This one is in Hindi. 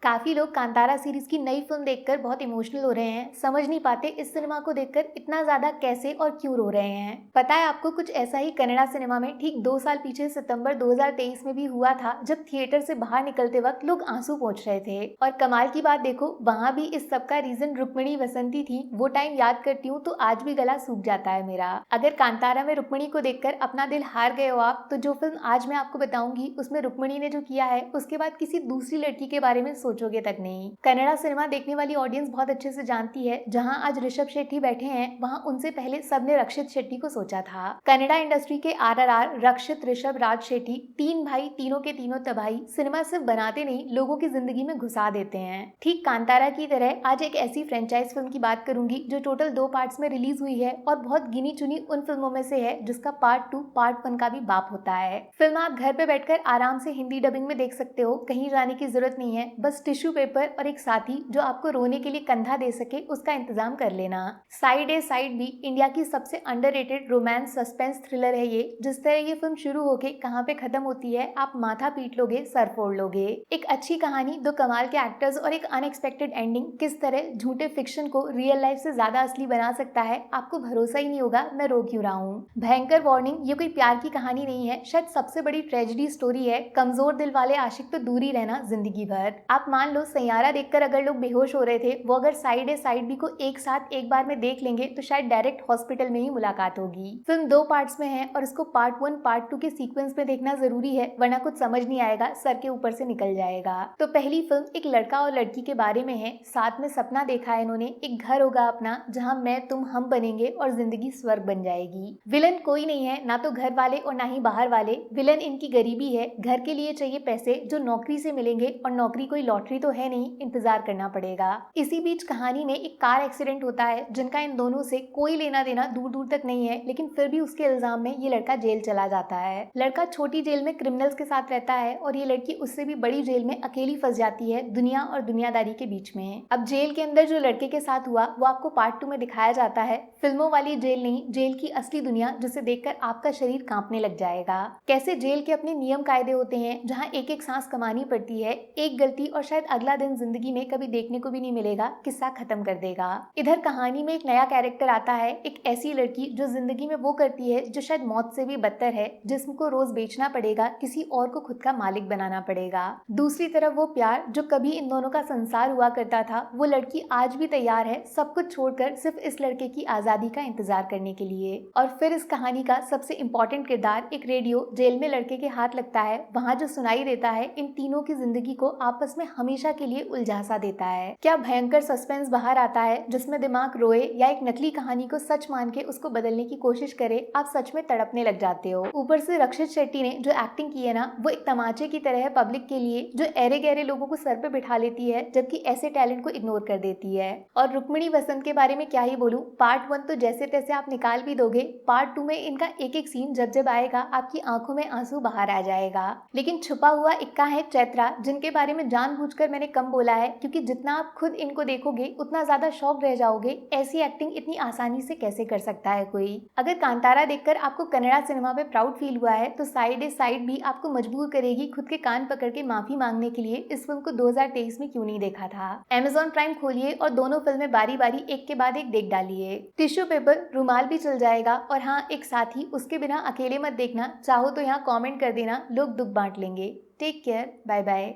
काफी लोग कांतारा सीरीज की नई फिल्म देखकर बहुत इमोशनल हो रहे हैं। समझ नहीं पाते इस सिनेमा को देखकर इतना ज्यादा कैसे और क्यों रो रहे हैं। पता है आपको, कुछ ऐसा ही कन्नड़ा सिनेमा में ठीक 2 साल पीछे सितंबर 2023 में भी हुआ था, जब थिएटर से बाहर निकलते वक्त लोग आंसू पोंछ रहे थे। और कमाल की बात देखो, वहां भी इस सब का रीजन रुक्मिणी वसंती थी। वो टाइम याद करती हूँ तो आज भी गला सूख जाता है मेरा। अगर कांतारा में रुक्मिणी को देखकर अपना दिल हार गए हो आप, तो जो फिल्म आज मैं आपको बताऊंगी उसमें रुक्मिणी ने जो किया है उसके बाद किसी दूसरी लड़की के बारे में सोचोगे तक नहीं। कन्नड़ा सिनेमा देखने वाली ऑडियंस बहुत अच्छे से जानती है, जहां आज ऋषभ शेट्टी बैठे हैं वहां उनसे पहले सबने रक्षित शेट्टी को सोचा था। कन्नड़ा इंडस्ट्री के आरआरआर, रक्षित, ऋषभ, राज शेट्टी, तीन भाई, तीनों के तीनों तबाही सिनेमा सिर्फ बनाते नहीं, लोगों की जिंदगी में घुसा देते हैं। ठीक कांतारा की तरह आज एक ऐसी फ्रेंचाइज फिल्म की बात करूंगी जो टोटल 2 पार्ट्स में रिलीज हुई है और बहुत गिनी चुनी उन फिल्मों में से है जिसका पार्ट 2 पार्ट 1 का भी बाप होता है। फिल्म आप घर पे बैठकर आराम से हिंदी डबिंग में देख सकते हो, कहीं जाने की जरूरत नहीं है। बस टिश्यू पेपर और एक साथी जो आपको रोने के लिए कंधा दे सके उसका इंतजाम कर लेना। साइड ए साइड भी इंडिया की सबसे अंडररेटेड रोमांस सस्पेंस थ्रिलर है ये। जिस तरह ये फिल्म शुरू होके कहाँ पे खत्म होती है, आप माथा पीट लोगे, सर फोड़ लोगे। एक अच्छी कहानी, दो कमाल के एक्टर्स और एक अनएक्सपेक्टेड एंडिंग किस तरह झूठे फिक्शन को रियल लाइफ से ज्यादा असली बना सकता है, आपको भरोसा ही नहीं होगा मैं रो क्यों रहा हूँ। भयंकर वार्निंग, ये कोई प्यार की कहानी नहीं है, शायद सबसे बड़ी ट्रेजेडी स्टोरी है। कमजोर दिल वाले आशिक तो दूर ही रहना जिंदगी भर। आप मान लो सैयारा देखकर अगर लोग बेहोश हो रहे थे, वो अगर साइड ए साइड भी को एक साथ एक बार में देख लेंगे तो शायद डायरेक्ट हॉस्पिटल में ही मुलाकात होगी। फिल्म 2 पार्ट्स में है और इसको पार्ट 1 पार्ट 2 के सीक्वेंस में देखना जरूरी है, वरना कुछ समझ नहीं आएगा, सर के ऊपर से निकल जाएगा। तो पहली फिल्म एक लड़का और लड़की के बारे में है। साथ में सपना देखा है इन्होंने, एक घर होगा अपना जहाँ मैं तुम हम बनेंगे और जिंदगी स्वर्ग बन जाएगी। विलन कोई नहीं है, ना तो घर वाले और ना ही बाहर वाले। विलन इनकी गरीबी है। घर के लिए चाहिए पैसे जो नौकरी से मिलेंगे, और नौकरी कोई लॉटरी तो है नहीं, इंतजार करना पड़ेगा। इसी बीच कहानी में एक कार एक्सीडेंट होता है जिनका इन दोनों से कोई लेना देना दूर दूर तक नहीं है, लेकिन फिर भी उसके इल्जाम में ये लड़का जेल चला जाता है। लड़का छोटी जेल में क्रिमिनल्स के साथ रहता है और ये लड़की उससे भी बड़ी जेल में अकेली फंस जाती है, दुनिया और दुनियादारी के बीच में। अब जेल के अंदर जो लड़के के साथ हुआ वो आपको पार्ट 2 में दिखाया जाता है। फिल्मों वाली जेल नहीं, जेल की असली दुनिया, जिसे देखकर आपका शरीर कांपने लग जाएगा। कैसे जेल के अपने नियम कायदे होते हैं, जहाँ एक एक सांस कमानी पड़ती है। एक गलती और शायद अगला दिन जिंदगी में कभी देखने को भी नहीं मिलेगा, किस्सा खत्म कर देगा। इधर कहानी में एक नया कैरेक्टर आता है, एक ऐसी लड़की जो जिंदगी में वो करती है जो शायद मौत से भी बदतर है, जिस्म को रोज बेचना पड़ेगा, किसी और को खुद का मालिक बनाना पड़ेगा। दूसरी तरफ वो प्यार जो कभी इन दोनों का संसार हुआ करता था, वो लड़की आज भी तैयार है सब कुछ छोड़कर सिर्फ इस लड़के की आजादी का इंतजार करने के लिए। और फिर इस कहानी का सबसे इम्पोर्टेंट किरदार, एक रेडियो जेल में लड़के के हाथ लगता है, वहाँ जो सुनाई देता है इन तीनों की जिंदगी को आपस में हमेशा के लिए उलझा सा देता है। क्या भयंकर सस्पेंस बाहर आता है, जिसमें दिमाग रोए या एक नकली कहानी को सच मान के उसको बदलने की कोशिश करे, आप सच में तड़पने लग जाते हो। ऊपर से रक्षित शेट्टी ने जो एक्टिंग की है ना, वो एक तमाचे की तरह है पब्लिक के लिए, जो ऐरे गहरे लोगों को सर पे बिठा लेती है जबकि ऐसे टैलेंट को इग्नोर कर देती है। और रुक्मिणी वसंत के बारे में क्या ही बोलूं, पार्ट 1 तो जैसे तैसे आप निकाल भी दोगे, पार्ट 2 में इनका एक एक सीन जब जब आएगा आपकी आंखों में आंसू बाहर आ जाएगा। लेकिन छुपा हुआ इक्का है चैत्रा, जिनके बारे में जानबूझकर मैंने कम बोला है, क्योंकि जितना आप खुद इनको देखोगे उतना ज्यादा शॉक रह जाओगे। ऐसी एक्टिंग इतनी आसानी से कैसे कर सकता है कोई। अगर कांतारा देखकर आपको कन्नड़ा सिनेमा पे प्राउड फील हुआ है, तो साइड ए साइड भी आपको मजबूर करेगी खुद के कान पकड़ के माफी मांगने के लिए इस फिल्म को 2023 में क्यों नहीं देखा था। Amazon प्राइम खोलिए और दोनों फिल्में बारी बारी एक के बाद एक देख डालिए। टिश्यू पेपर, रुमाल भी चल जाएगा, और हाँ एक साथी, उसके बिना अकेले मत देखना। चाहो तो यहाँ कॉमेंट कर देना, लोग दुख बांट लेंगे। Take care, bye bye.